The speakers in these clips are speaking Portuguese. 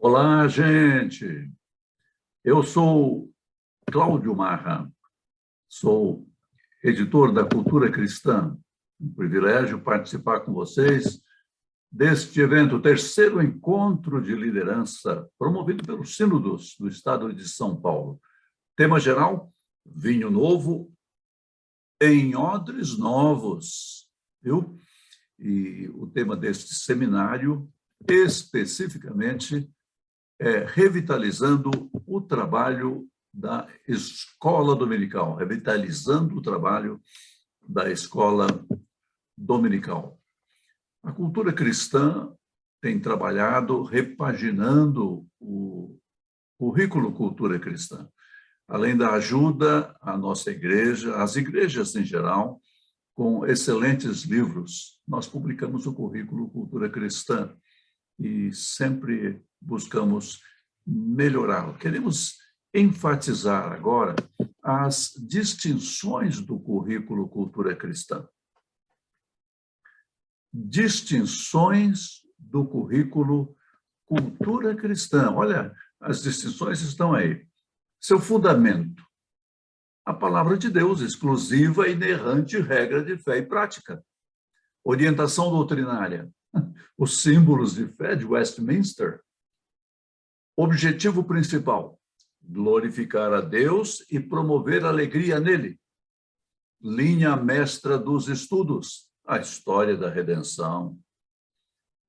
Olá, gente. Eu sou Cláudio Marra, sou editor da Cultura Cristã. Um privilégio participar com vocês deste evento, o terceiro encontro de liderança promovido pelo Sínodos do Estado de São Paulo. Tema geral: vinho novo em odres novos, viu? E o tema deste seminário, especificamente, revitalizando o trabalho da escola dominical, revitalizando o trabalho da escola dominical. A cultura cristã tem trabalhado repaginando o currículo cultura cristã, além da ajuda à nossa igreja, às igrejas em geral, com excelentes livros. Nós publicamos o currículo cultura cristã e sempre buscamos melhorá-lo. Queremos enfatizar agora as distinções do currículo Cultura Cristã. Distinções do currículo Cultura Cristã. Olha, as distinções estão aí. Seu fundamento: a palavra de Deus, exclusiva e inerrante regra de fé e prática. Orientação doutrinária: os símbolos de fé de Westminster. Objetivo principal: glorificar a Deus e promover alegria nele. Linha mestra dos estudos: a história da redenção.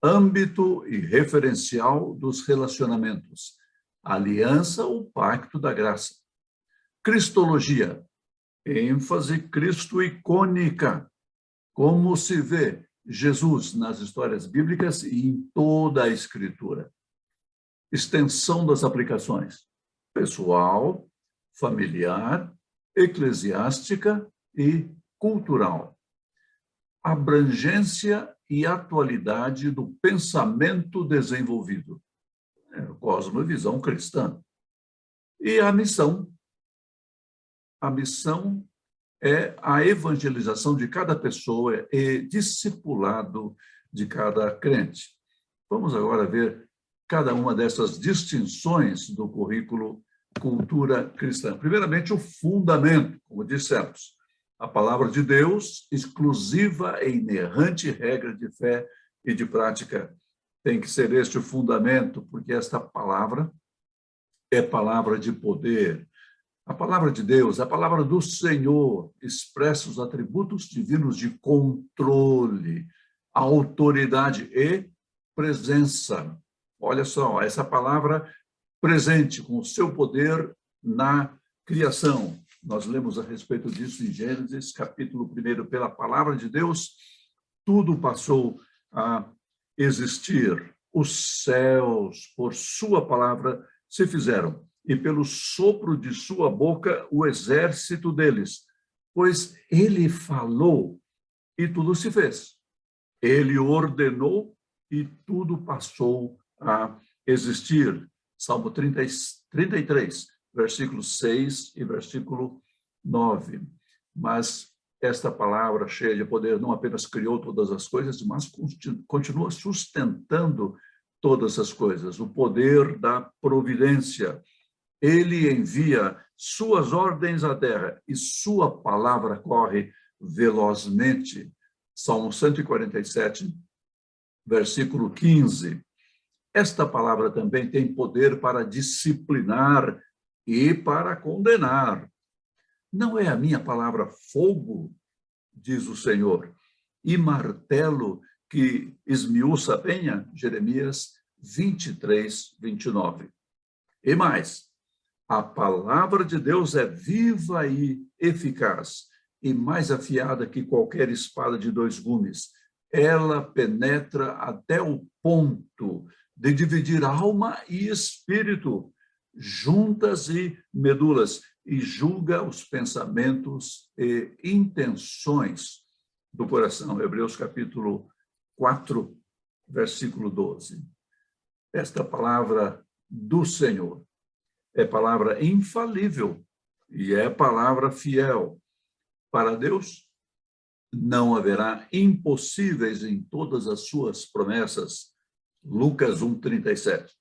Âmbito e referencial dos relacionamentos: a aliança ou pacto da graça. Cristologia: ênfase cristo-icônica, como se vê Jesus nas histórias bíblicas e em toda a Escritura. Extensão das aplicações: pessoal, familiar, eclesiástica e cultural. Abrangência e atualidade do pensamento desenvolvido. Cosmovisão cristã. E a missão. A missão é a evangelização de cada pessoa e discipulado de cada crente. Vamos agora ver cada uma dessas distinções do currículo Cultura Cristã. Primeiramente, o fundamento, como dissemos, a palavra de Deus, exclusiva e inerrante regra de fé e de prática. Tem que ser este o fundamento, porque esta palavra é palavra de poder. A palavra de Deus, a palavra do Senhor, expressa os atributos divinos de controle, autoridade e presença. Olha só, essa palavra presente com o seu poder na criação. Nós lemos a respeito disso em Gênesis, capítulo 1. Pela palavra de Deus, tudo passou a existir. Os céus, por sua palavra, se fizeram, e pelo sopro de sua boca, o exército deles. Pois ele falou, e tudo se fez. Ele ordenou, e tudo passou a existir. Salmo 33, versículos 6 e versículo 9. Mas esta palavra cheia de poder não apenas criou todas as coisas, mas continua sustentando todas as coisas. O poder da providência. Ele envia suas ordens à terra e sua palavra corre velozmente. Salmo 147, versículo 15. Esta palavra também tem poder para disciplinar e para condenar. Não é a minha palavra fogo, diz o Senhor, e martelo que esmiuça a penha? Jeremias 23, 29. E mais, a palavra de Deus é viva e eficaz, e mais afiada que qualquer espada de 2 gumes. Ela penetra até o ponto de dividir alma e espírito, juntas e medulas, e julga os pensamentos e intenções do coração. Hebreus capítulo 4, versículo 12. Esta palavra do Senhor é palavra infalível e é palavra fiel. Para Deus, não haverá impossíveis em todas as suas promessas. Lucas 1:37.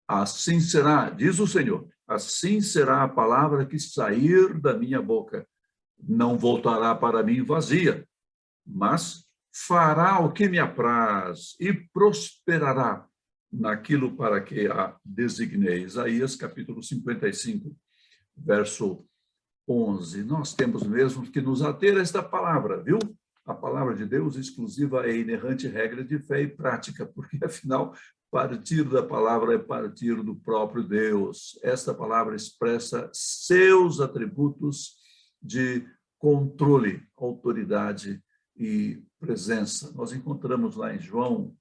Assim será, diz o Senhor, assim será a palavra que sair da minha boca. Não voltará para mim vazia, mas fará o que me apraz e prosperará naquilo para que a designei. Isaías, capítulo 55, verso 11. Nós temos mesmo que nos ater a esta palavra, viu? A palavra de Deus exclusiva é inerrante regra de fé e prática, porque, afinal, partir da palavra é partir do próprio Deus. Esta palavra expressa seus atributos de controle, autoridade e presença. Nós encontramos lá em João,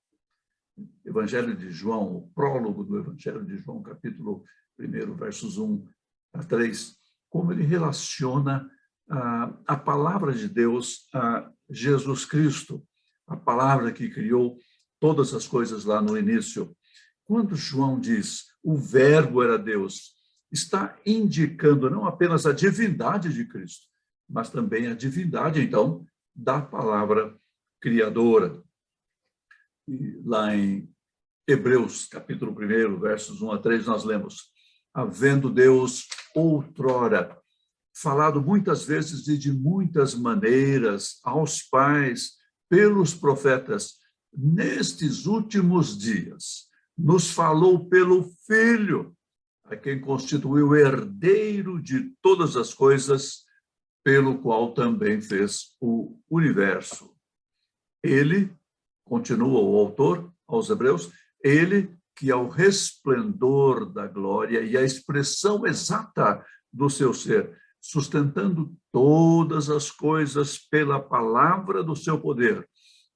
Evangelho de João, o prólogo do Evangelho de João, capítulo 1, versos 1 a 3, como ele relaciona a palavra de Deus a Jesus Cristo, a palavra que criou todas as coisas lá no início. Quando João diz o verbo era Deus, está indicando não apenas a divindade de Cristo, mas também a divindade, então, da palavra criadora. E lá em Hebreus, capítulo 1, versos 1 a 3, nós lemos: havendo Deus outrora falado muitas vezes e de muitas maneiras aos pais pelos profetas, nestes últimos dias, nos falou pelo Filho, a quem constituiu herdeiro de todas as coisas, pelo qual também fez o universo. Ele, continua o autor aos Hebreus, ele que é o resplendor da glória e a expressão exata do seu ser, sustentando todas as coisas pela palavra do seu poder,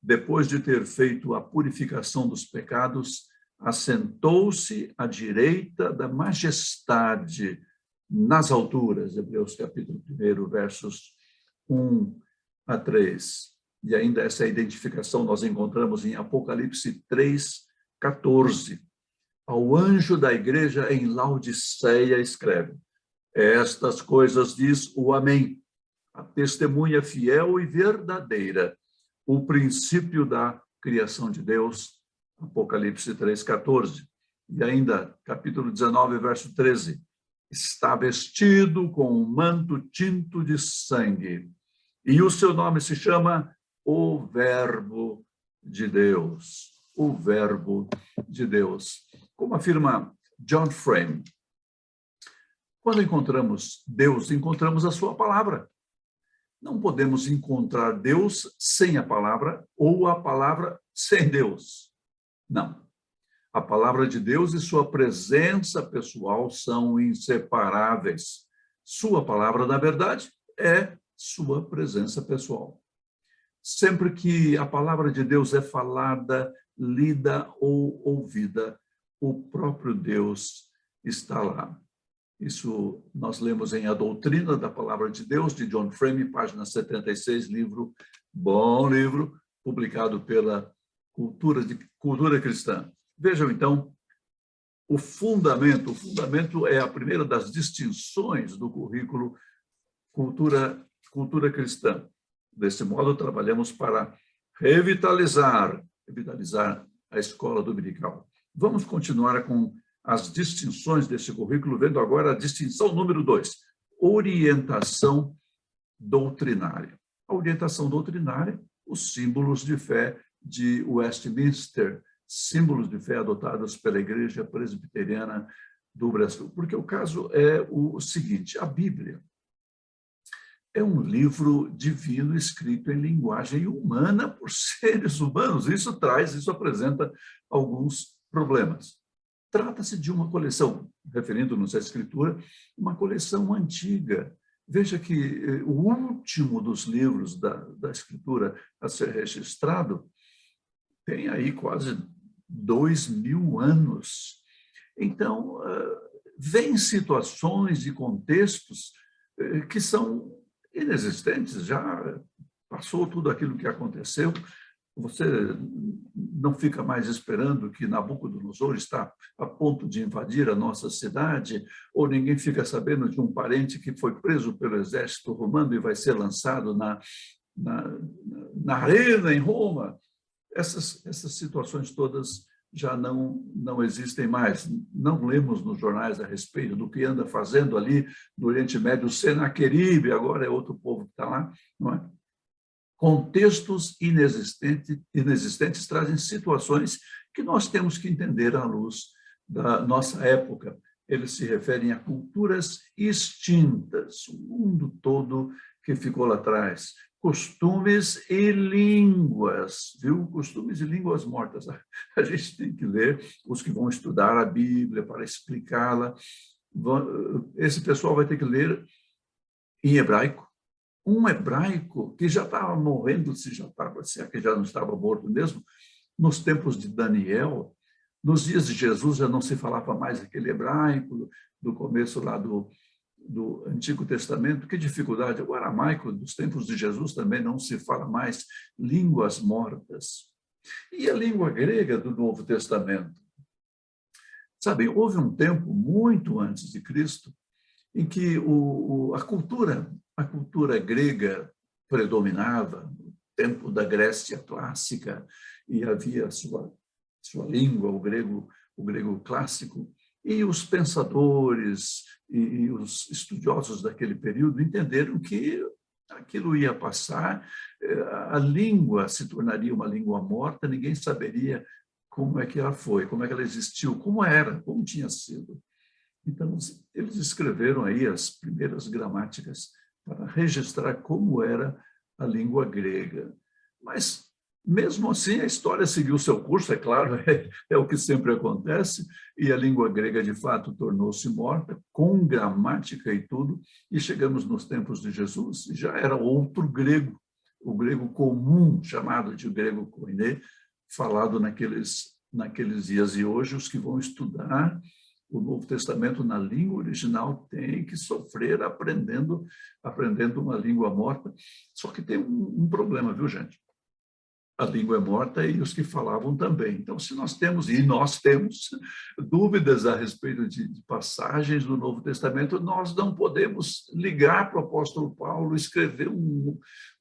depois de ter feito a purificação dos pecados, assentou-se à direita da majestade nas alturas. Hebreus capítulo 1, versos 1 a 3. E ainda essa identificação nós encontramos em Apocalipse 3, 14. Ao anjo da igreja em Laodiceia escreve: estas coisas diz o Amém, a testemunha fiel e verdadeira, o princípio da criação de Deus. Apocalipse 3, 14. E ainda, capítulo 19, verso 13. Está vestido com um manto tinto de sangue, e o seu nome se chama o Verbo de Deus. O Verbo de Deus. Como afirma John Frame, quando encontramos Deus, encontramos a sua palavra. Não podemos encontrar Deus sem a palavra ou a palavra sem Deus. Não. A palavra de Deus e sua presença pessoal são inseparáveis. Sua palavra, na verdade, é sua presença pessoal. Sempre que a palavra de Deus é falada, lida ou ouvida, o próprio Deus está lá. Isso nós lemos em A Doutrina da Palavra de Deus, de John Frame, página 76, bom livro, publicado pela Cultura Cristã. Vejam, então, o fundamento é a primeira das distinções do currículo Cultura Cristã. Desse modo, trabalhamos para revitalizar a escola dominical. Vamos continuar com as distinções desse currículo, vendo agora a distinção número 2, orientação doutrinária. A orientação doutrinária, os símbolos de fé de Westminster, símbolos de fé adotados pela Igreja Presbiteriana do Brasil. Porque o caso é o seguinte: a Bíblia é um livro divino escrito em linguagem humana por seres humanos. Isso apresenta alguns problemas. Trata-se de uma coleção, referindo-nos à Escritura, uma coleção antiga. Veja que o último dos livros da Escritura a ser registrado tem aí quase 2000 anos. Então, vem situações e contextos que são inexistentes, já passou tudo aquilo que aconteceu. Você não fica mais esperando que Nabucodonosor está a ponto de invadir a nossa cidade, ou ninguém fica sabendo de um parente que foi preso pelo exército romano e vai ser lançado na arena em Roma. Essas situações todas já não existem mais. Não lemos nos jornais a respeito do que anda fazendo ali no Oriente Médio. O Senaqueribe agora é outro povo que está lá, não é? Contextos inexistentes trazem situações que nós temos que entender à luz da nossa época. Eles se referem a culturas extintas, o mundo todo que ficou lá atrás. Costumes e línguas, viu? Costumes e línguas mortas. A gente tem que ler os que vão estudar a Bíblia para explicá-la. Esse pessoal vai ter que ler em hebraico. Um hebraico que já estava morrendo, se é que já não estava morto mesmo, nos tempos de Daniel, nos dias de Jesus já não se falava mais aquele hebraico do começo lá do Antigo Testamento. Que dificuldade! O aramaico dos tempos de Jesus também não se fala mais, línguas mortas. E a língua grega do Novo Testamento? Sabem, houve um tempo muito antes de Cristo em que a cultura grega predominava, no tempo da Grécia clássica, e havia a sua língua, o grego clássico, e os pensadores e os estudiosos daquele período entenderam que aquilo ia passar, a língua se tornaria uma língua morta, ninguém saberia como é que ela foi, como é que ela existiu, como era, como tinha sido. Então, eles escreveram aí as primeiras gramáticas para registrar como era a língua grega. Mas, mesmo assim, a história seguiu seu curso, é claro, é o que sempre acontece, e a língua grega, de fato, tornou-se morta, com gramática e tudo, e chegamos nos tempos de Jesus, e já era outro grego, o grego comum, chamado de grego koiné, falado naqueles dias. E hoje, os que vão estudar o Novo Testamento na língua original tem que sofrer aprendendo uma língua morta. Só que tem um problema, viu, gente? A língua é morta e os que falavam também. Então, se nós temos dúvidas a respeito de passagens do Novo Testamento, nós não podemos ligar para o apóstolo Paulo, escrever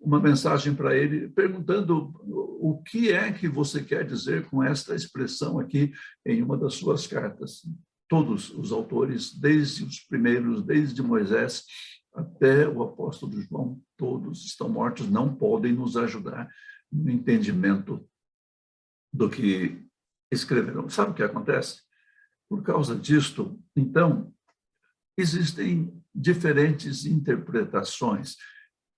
uma mensagem para ele, perguntando o que é que você quer dizer com esta expressão aqui em uma das suas cartas. Todos os autores, desde os primeiros, desde Moisés até o apóstolo João, todos estão mortos, não podem nos ajudar no entendimento do que escreveram. Sabe o que acontece? Por causa disto, então, existem diferentes interpretações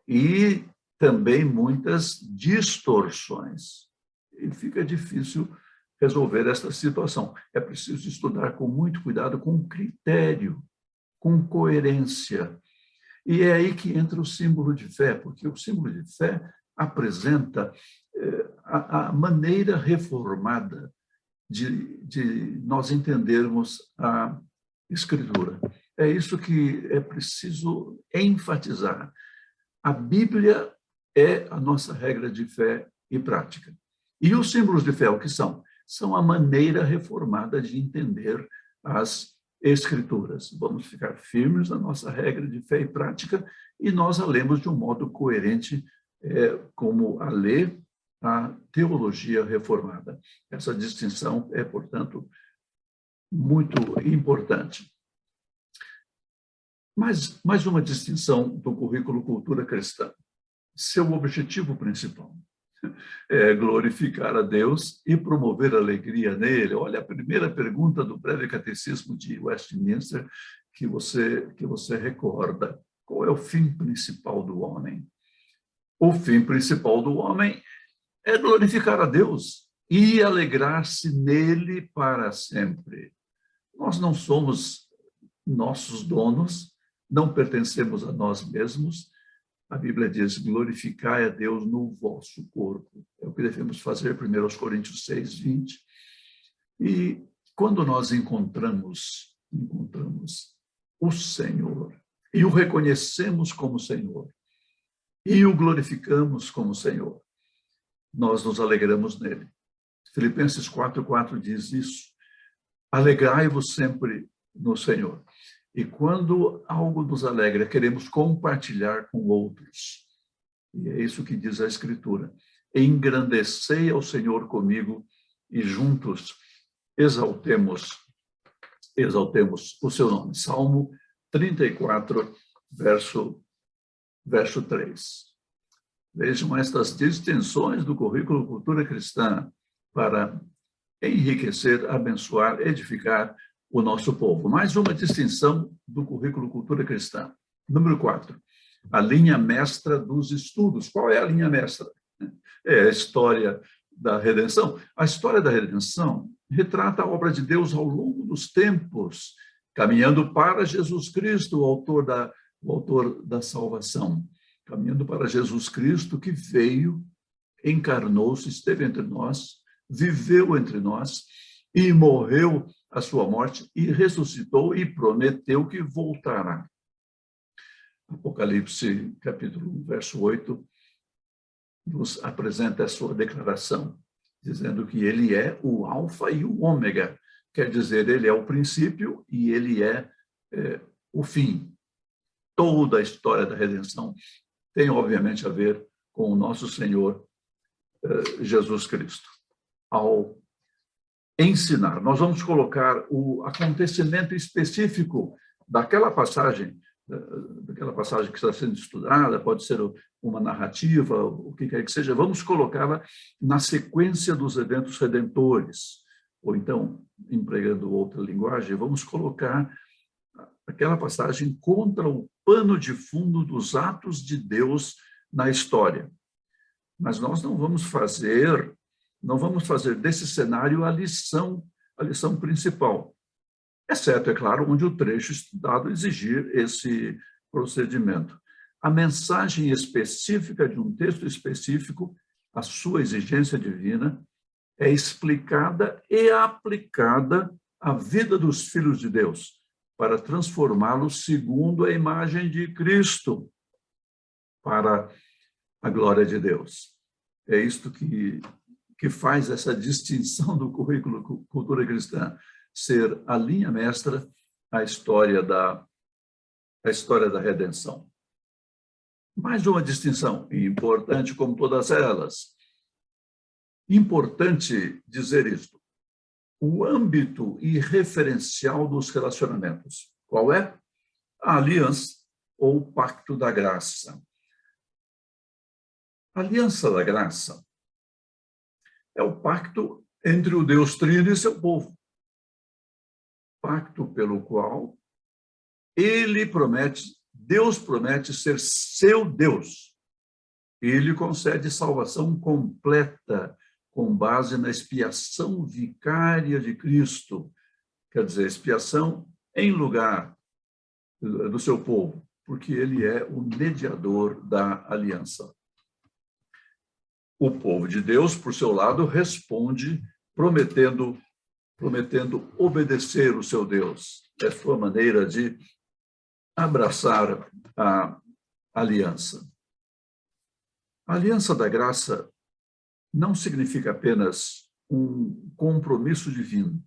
e também muitas distorções. E fica difícil resolver esta situação. É preciso estudar com muito cuidado, com critério, com coerência. E é aí que entra o símbolo de fé, porque o símbolo de fé apresenta a maneira reformada de nós entendermos a Escritura. É isso que é preciso enfatizar. A Bíblia é a nossa regra de fé e prática. E os símbolos de fé, o que são? São a maneira reformada de entender as Escrituras. Vamos ficar firmes na nossa regra de fé e prática e nós a lemos de um modo coerente, como a lê a teologia reformada. Essa distinção é, portanto, muito importante. Mas mais uma distinção do currículo Cultura Cristã. Seu objetivo principal é glorificar a Deus e promover alegria nele. Olha, a primeira pergunta do Breve Catecismo de Westminster que você recorda. Qual é o fim principal do homem? O fim principal do homem é glorificar a Deus e alegrar-se nele para sempre. Nós não somos nossos donos, não pertencemos a nós mesmos. A Bíblia diz, glorificai a Deus no vosso corpo. É o que devemos fazer, 1 Coríntios 6, 20. E quando nós encontramos o Senhor e o reconhecemos como Senhor e o glorificamos como Senhor, nós nos alegramos nele. Filipenses 4:4 diz isso. Alegrai-vos sempre no Senhor. E quando algo nos alegra, queremos compartilhar com outros. E é isso que diz a Escritura. Engrandecei ao Senhor comigo e juntos exaltemos o seu nome. Salmo 34, verso 3. Vejam estas distinções do currículo Cultura Cristã para enriquecer, abençoar, edificar o nosso povo. Mais uma distinção do currículo Cultura Cristã. Número 4, a linha mestra dos estudos. Qual é a linha mestra? É a história da redenção. A história da redenção retrata a obra de Deus ao longo dos tempos, caminhando para Jesus Cristo, o autor da salvação. Caminhando para Jesus Cristo, que veio, encarnou-se, esteve entre nós, viveu entre nós e morreu a sua morte e ressuscitou e prometeu que voltará. Apocalipse, capítulo 1, verso 8, nos apresenta a sua declaração, dizendo que ele é o alfa e o ômega, quer dizer, ele é o princípio e ele é o fim. Toda a história da redenção tem, obviamente, a ver com o nosso Senhor Jesus Cristo. Ao ensinar, nós vamos colocar o acontecimento específico daquela passagem que está sendo estudada, pode ser uma narrativa, o que quer que seja, vamos colocá-la na sequência dos eventos redentores, ou então, empregando outra linguagem, vamos colocar aquela passagem contra o pano de fundo dos atos de Deus na história. Mas nós não vamos fazer desse cenário a lição principal. Exceto, é claro, onde o trecho estudado exigir esse procedimento. A mensagem específica de um texto específico, a sua exigência divina, é explicada e aplicada à vida dos filhos de Deus, para transformá-los segundo a imagem de Cristo, para a glória de Deus. É isto que faz essa distinção do currículo Cultura Cristã, ser a linha mestra, a história da redenção. Mais uma distinção, importante como todas elas. Importante dizer isto. O âmbito e referencial dos relacionamentos. Qual é? A aliança ou o pacto da graça. A aliança da graça é o pacto entre o Deus Trino e seu povo. Pacto pelo qual Deus promete ser seu Deus. Ele concede salvação completa com base na expiação vicária de Cristo. Quer dizer, expiação em lugar do seu povo, porque ele é o mediador da aliança. O povo de Deus, por seu lado, responde prometendo obedecer o seu Deus. É a sua maneira de abraçar a aliança. A aliança da graça não significa apenas um compromisso divino,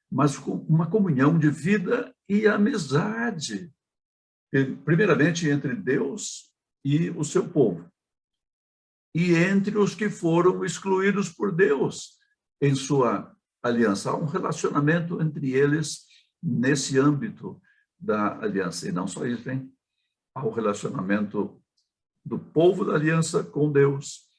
mas uma comunhão de vida e amizade, primeiramente entre Deus e o seu povo, e entre os que foram excluídos por Deus em sua aliança. Há um relacionamento entre eles nesse âmbito da aliança. E não só isso, hein? Há o relacionamento do povo da aliança com Deus,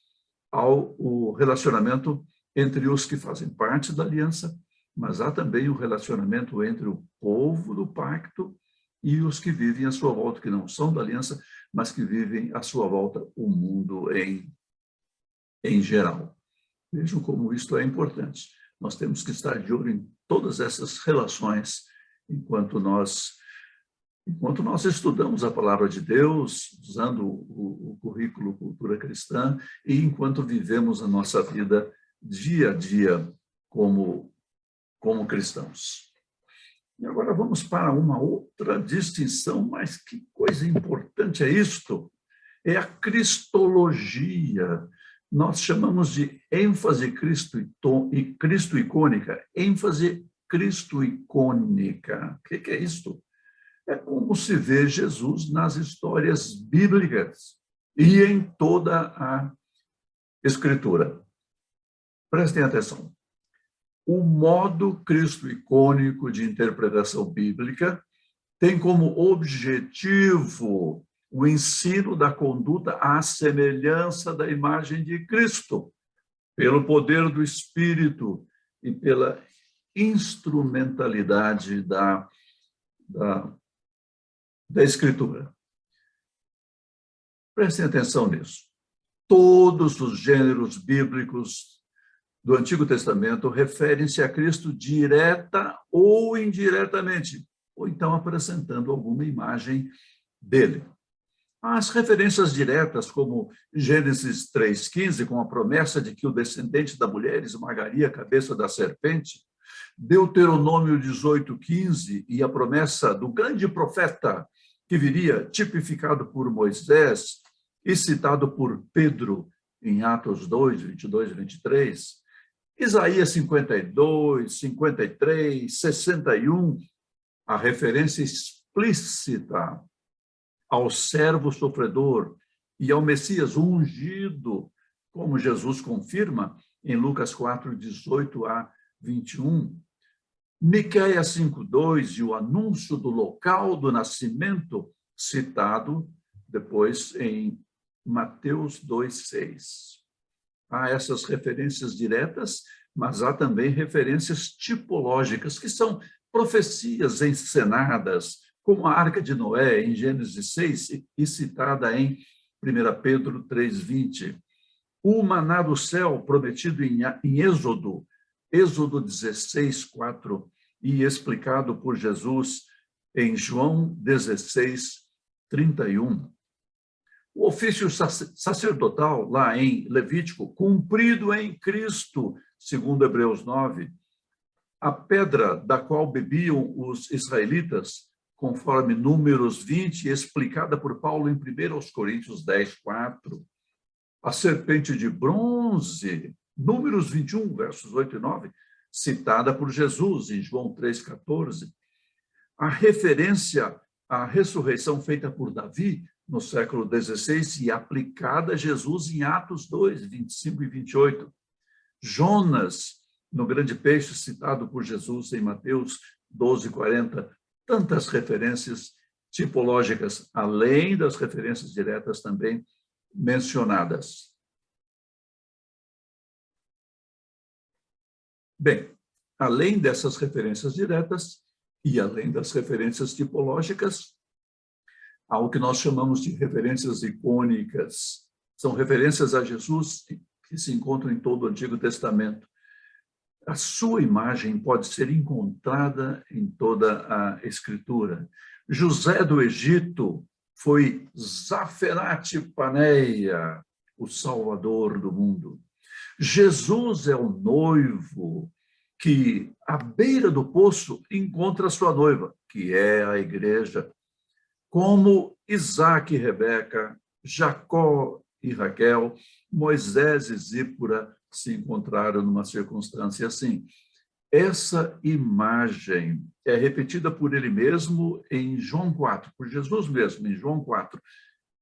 há o relacionamento entre os que fazem parte da aliança, mas há também o relacionamento entre o povo do pacto e os que vivem à sua volta, que não são da aliança, mas que vivem à sua volta o mundo em geral. Vejam como isto é importante. Nós temos que estar de olho em todas essas relações enquanto nós estudamos a palavra de Deus, usando o currículo Cultura Cristã, e enquanto vivemos a nossa vida dia a dia como cristãos. E agora vamos para uma outra distinção, mas que coisa importante é isto? É a cristologia. Nós chamamos de ênfase cristo-icônica, ênfase cristo-icônica. O que é isto? É como se vê Jesus nas histórias bíblicas e em toda a Escritura. Prestem atenção. O modo cristo-icônico de interpretação bíblica tem como objetivo o ensino da conduta à semelhança da imagem de Cristo, pelo poder do Espírito e pela instrumentalidade da Escritura. Prestem atenção nisso. Todos os gêneros bíblicos do Antigo Testamento referem-se a Cristo direta ou indiretamente, ou então apresentando alguma imagem dele. As referências diretas, como Gênesis 3,15, com a promessa de que o descendente da mulher esmagaria a cabeça da serpente, Deuteronômio 18,15 e a promessa do grande profeta que viria, tipificado por Moisés e citado por Pedro em Atos 2, 22 e 23, Isaías 52, 53, 61, a referência explícita ao servo sofredor e ao Messias ungido, como Jesus confirma em Lucas 4, 18 a 21. Miqueias 5:2 e o anúncio do local do nascimento, citado depois em Mateus 2:6. Há essas referências diretas, mas há também referências tipológicas, que são profecias encenadas, como a Arca de Noé, em Gênesis 6, e citada em 1 Pedro 3:20. O maná do céu, prometido em Êxodo 16:4, e explicado por Jesus em João 16:31. O ofício sacerdotal, lá em Levítico, cumprido em Cristo, segundo Hebreus 9. A pedra da qual bebiam os israelitas, conforme Números 20, explicada por Paulo em 1 Coríntios 10:4. A serpente de bronze, Números 21, versos 8 e 9, citada por Jesus em João 3:14. A referência à ressurreição feita por Davi no século XVI e aplicada a Jesus em Atos 2, 25 e 28. Jonas, no grande peixe, citado por Jesus em Mateus 12:40. Tantas referências tipológicas, além das referências diretas também mencionadas. Bem, além dessas referências diretas e além das referências tipológicas, há o que nós chamamos de referências icônicas. São referências a Jesus que se encontram em todo o Antigo Testamento. A sua imagem pode ser encontrada em toda a Escritura. José do Egito foi Zaferate Paneia, o Salvador do mundo. Jesus é o noivo que, à beira do poço, encontra sua noiva, que é a igreja. Como Isaac e Rebeca, Jacó e Raquel, Moisés e Zípora se encontraram numa circunstância assim. Essa imagem é repetida por ele mesmo em João 4, por Jesus mesmo, em João 4,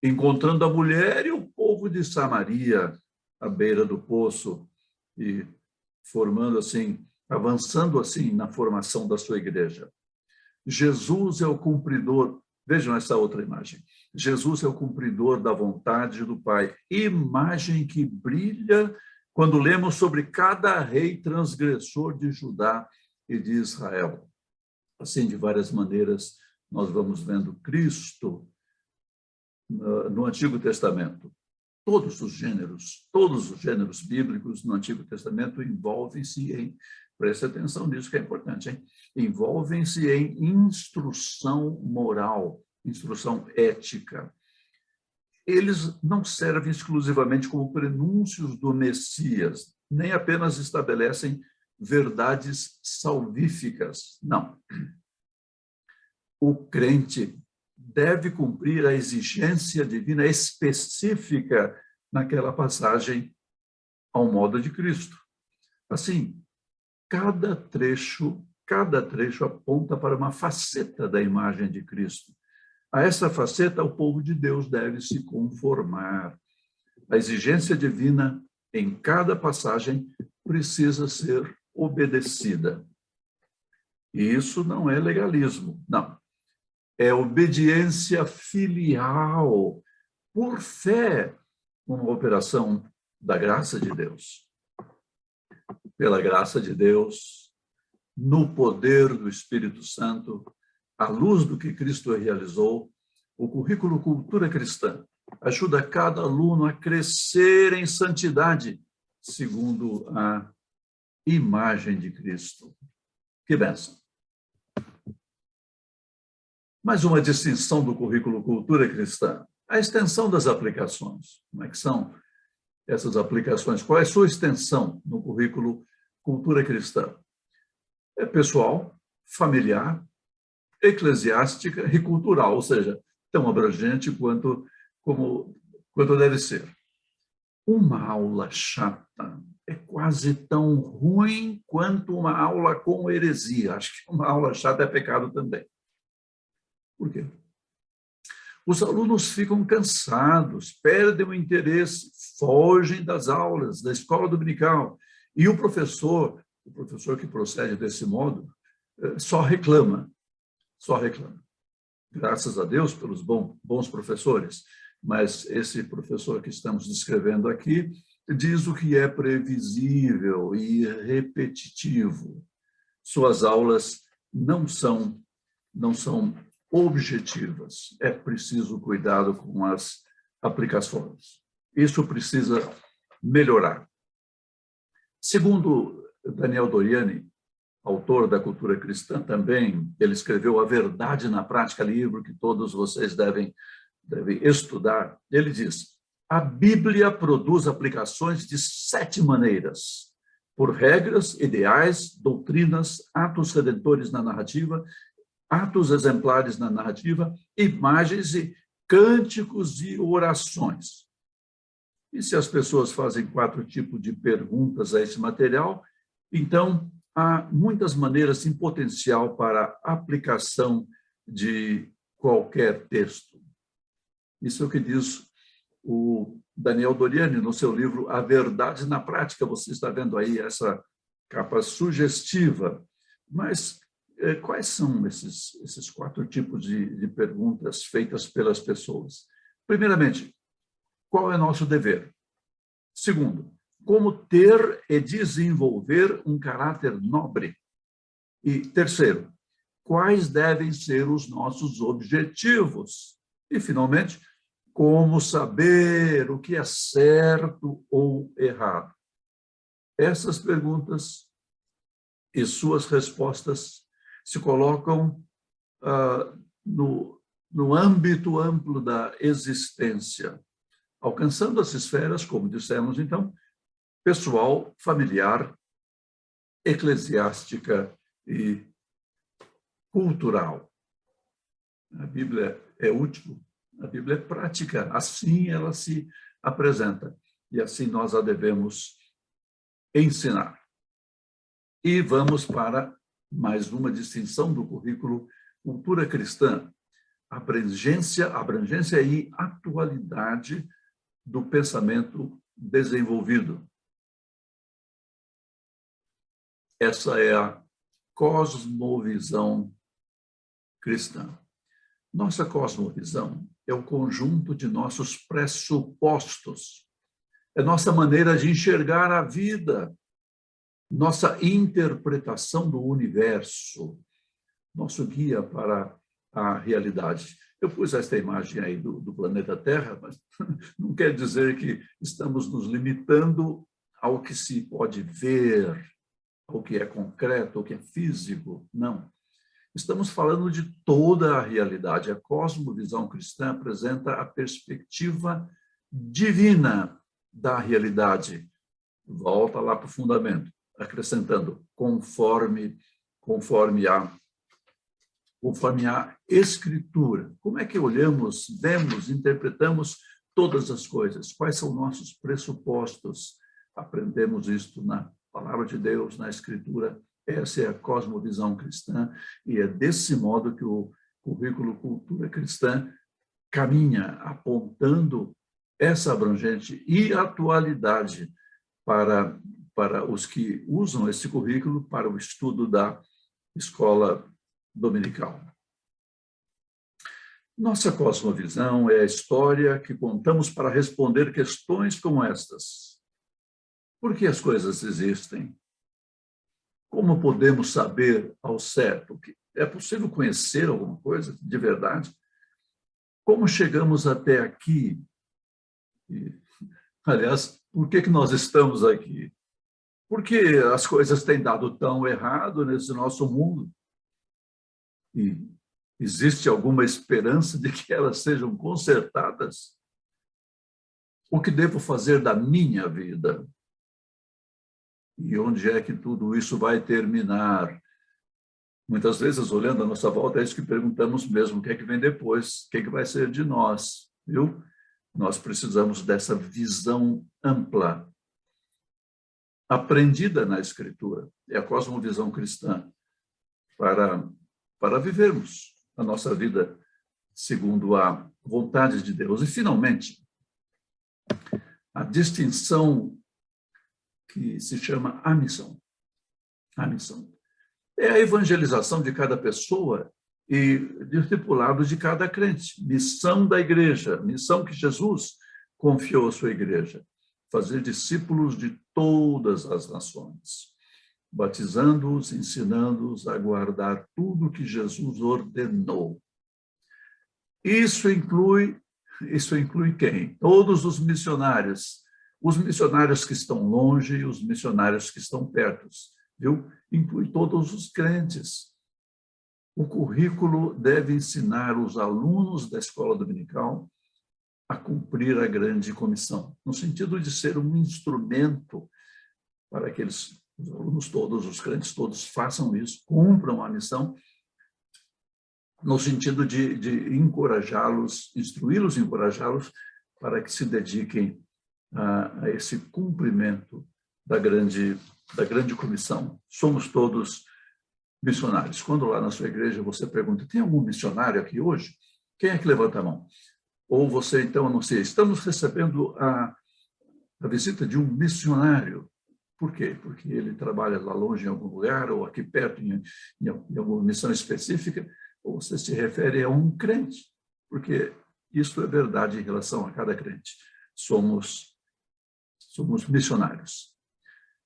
encontrando a mulher e o povo de Samaria à beira do poço e formando assim, avançando assim na formação da sua igreja. Jesus é o cumpridor. Vejam essa outra imagem. Jesus é o cumpridor da vontade do Pai. Imagem que brilha quando lemos sobre cada rei transgressor de Judá e de Israel. Assim, de várias maneiras, nós vamos vendo Cristo no Antigo Testamento. Todos os gêneros bíblicos no Antigo Testamento envolvem-se em, preste atenção nisso que é importante, hein? Envolvem-se em instrução moral, instrução ética. Eles não servem exclusivamente como prenúncios do Messias, nem apenas estabelecem verdades salvíficas. Não. O crente deve cumprir a exigência divina específica naquela passagem ao modo de Cristo. Assim, cada trecho aponta para uma faceta da imagem de Cristo. A essa faceta, o povo de Deus deve se conformar. A exigência divina em cada passagem precisa ser obedecida. E isso não é legalismo, não. É obediência filial, por fé, uma operação da graça de Deus. Pela graça de Deus, no poder do Espírito Santo, à luz do que Cristo realizou, o currículo Cultura Cristã ajuda cada aluno a crescer em santidade, segundo a imagem de Cristo. Que bênção! Mais uma distinção do currículo Cultura Cristã, a extensão das aplicações. Como é que são essas aplicações? Qual é a sua extensão no currículo Cultura Cristã? É pessoal, familiar, eclesiástica e cultural, ou seja, tão abrangente quanto deve ser. Uma aula chata é quase tão ruim quanto uma aula com heresia. Acho que uma aula chata é pecado também. Por quê? Os alunos ficam cansados, perdem o interesse, fogem das aulas, da escola dominical. E o professor que procede desse modo, só reclama. Graças a Deus pelos bons professores, mas esse professor que estamos descrevendo aqui diz o que é previsível e repetitivo. Suas aulas não são objetivas. É preciso cuidado com as aplicações. Isso precisa melhorar. Segundo Daniel Doriani, autor da Cultura Cristã também, ele escreveu A Verdade na Prática, livro que todos vocês devem estudar. Ele diz: a Bíblia produz aplicações de 7 maneiras, por regras, ideais, doutrinas, atos redentores na narrativa, atos exemplares na narrativa, imagens e cânticos e orações. E se as pessoas fazem 4 tipos de perguntas a esse material, então há muitas maneiras em potencial para aplicação de qualquer texto. Isso é o que diz o Daniel Doriani no seu livro A Verdade na Prática. Você está vendo aí essa capa sugestiva. Mas quais são esses 4 tipos de perguntas feitas pelas pessoas? Primeiramente, qual é nosso dever? Segundo, como ter e desenvolver um caráter nobre? E terceiro, quais devem ser os nossos objetivos? E, finalmente, como saber o que é certo ou errado? Essas perguntas e suas respostas se colocam no âmbito amplo da existência, alcançando as esferas, como dissemos então, pessoal, familiar, eclesiástica e cultural. A Bíblia é útil, a Bíblia é prática, assim ela se apresenta, e assim nós a devemos ensinar. E vamos para mais uma distinção do currículo Cultura Cristã, abrangência e atualidade do pensamento desenvolvido. Essa é a cosmovisão cristã. Nossa cosmovisão é o conjunto de nossos pressupostos, é nossa maneira de enxergar a vida, nossa interpretação do universo, nosso guia para a realidade. Eu pus esta imagem aí do planeta Terra, mas não quer dizer que estamos nos limitando ao que se pode ver, ao que é concreto, ao que é físico. Não. Estamos falando de toda a realidade. A cosmovisão cristã apresenta a perspectiva divina da realidade. Volta lá para o fundamento, acrescentando, conforme a Escritura. Como é que olhamos, vemos, interpretamos todas as coisas? Quais são nossos pressupostos? Aprendemos isto na Palavra de Deus, na Escritura. Essa é a cosmovisão cristã, e é desse modo que o currículo Cultura Cristã caminha, apontando essa abrangente e atualidade para para os que usam esse currículo para o estudo da escola dominical. Nossa cosmovisão é a história que contamos para responder questões como estas. Por que as coisas existem? Como podemos saber ao certo? É possível conhecer alguma coisa de verdade? Como chegamos até aqui? E, aliás, por que nós estamos aqui? Por que as coisas têm dado tão errado nesse nosso mundo? E existe alguma esperança de que elas sejam consertadas? O que devo fazer da minha vida? E onde é que tudo isso vai terminar? Muitas vezes, olhando à nossa volta, é isso que perguntamos mesmo: o que é que vem depois? O que é que vai ser de nós? Viu? Nós precisamos dessa visão ampla, aprendida na Escritura. É a cosmovisão cristã para vivermos a nossa vida segundo a vontade de Deus. E, finalmente, a distinção que se chama a missão. A missão é a evangelização de cada pessoa e discipulado de cada crente. Missão da igreja, missão que Jesus confiou à sua igreja: fazer discípulos de todas as nações, batizando-os, ensinando-os a guardar tudo que Jesus ordenou. Isso inclui quem? Todos os missionários que estão longe e os missionários que estão perto, viu? Inclui todos os crentes. O currículo deve ensinar os alunos da escola dominical a cumprir a grande comissão, no sentido de ser um instrumento para que os alunos todos, os crentes todos, façam isso, cumpram a missão, no sentido de encorajá-los, instruí-los, encorajá-los para que se dediquem a esse cumprimento da grande comissão. Somos todos missionários. Quando lá na sua igreja você pergunta: tem algum missionário aqui hoje? Quem é que levanta a mão? Ou você então anuncia: estamos recebendo a visita de um missionário. Por quê? Porque ele trabalha lá longe em algum lugar, ou aqui perto em alguma missão específica, ou você se refere a um crente, porque isso é verdade em relação a cada crente. Somos missionários.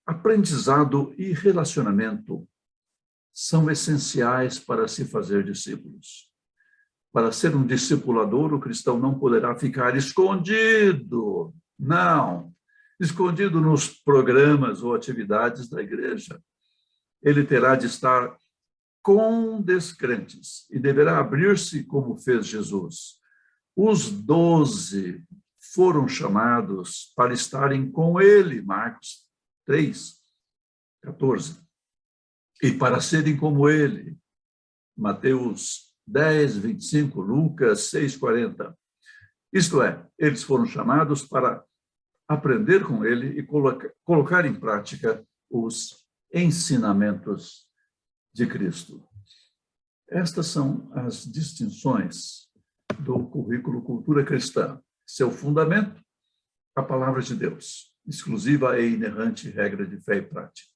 Aprendizado e relacionamento são essenciais para se fazer discípulos. Para ser um discipulador, o cristão não poderá ficar escondido. Não, escondido nos programas ou atividades da igreja. Ele terá de estar com descrentes e deverá abrir-se como fez Jesus. Os 12 foram chamados para estarem com ele, Marcos 3:14, e para serem como ele, Mateus 10:25, Lucas 6:40. Isto é, eles foram chamados para aprender com ele e colocar em prática os ensinamentos de Cristo. Estas são as distinções do currículo Cultura Cristã. Seu fundamento, a palavra de Deus, exclusiva e inerrante regra de fé e prática.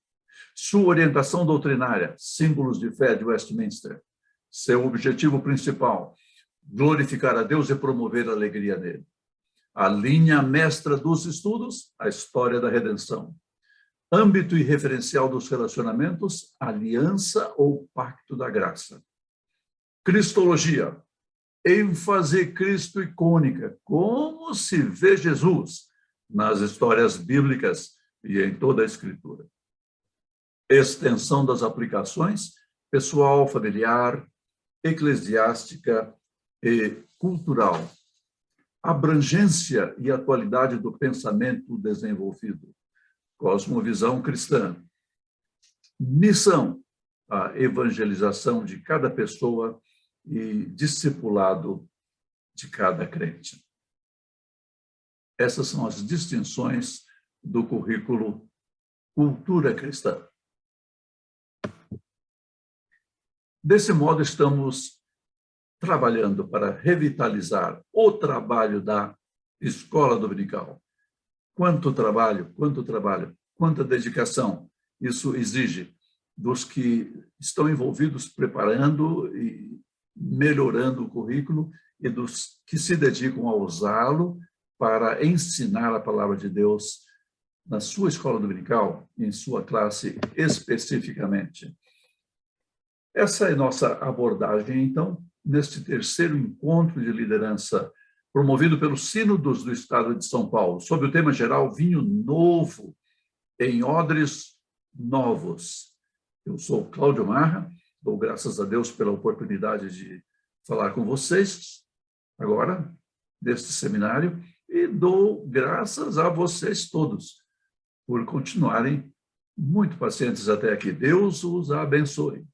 Sua orientação doutrinária, símbolos de fé de Westminster. Seu objetivo principal, glorificar a Deus e promover a alegria nele. A linha mestra dos estudos, a história da redenção. Âmbito e referencial dos relacionamentos, aliança ou pacto da graça. Cristologia, ênfase Cristo icônica, como se vê Jesus nas histórias bíblicas e em toda a Escritura. Extensão das aplicações, pessoal, familiar, eclesiástica e cultural. Abrangência e atualidade do pensamento desenvolvido. Cosmovisão cristã. Missão, a evangelização de cada pessoa e discipulado de cada crente. Essas são as distinções do currículo Cultura Cristã. Desse modo, estamos trabalhando para revitalizar o trabalho da escola dominical. Quanto trabalho, quanta dedicação isso exige dos que estão envolvidos preparando e melhorando o currículo e dos que se dedicam a usá-lo para ensinar a palavra de Deus na sua escola dominical, em sua classe especificamente. Essa é nossa abordagem, então, neste terceiro encontro de liderança promovido pelo Sínodos do Estado de São Paulo, sob o tema geral Vinho Novo em Odres Novos. Eu sou Cláudio Marra, dou graças a Deus pela oportunidade de falar com vocês agora, deste seminário, e dou graças a vocês todos por continuarem muito pacientes até aqui. Deus os abençoe.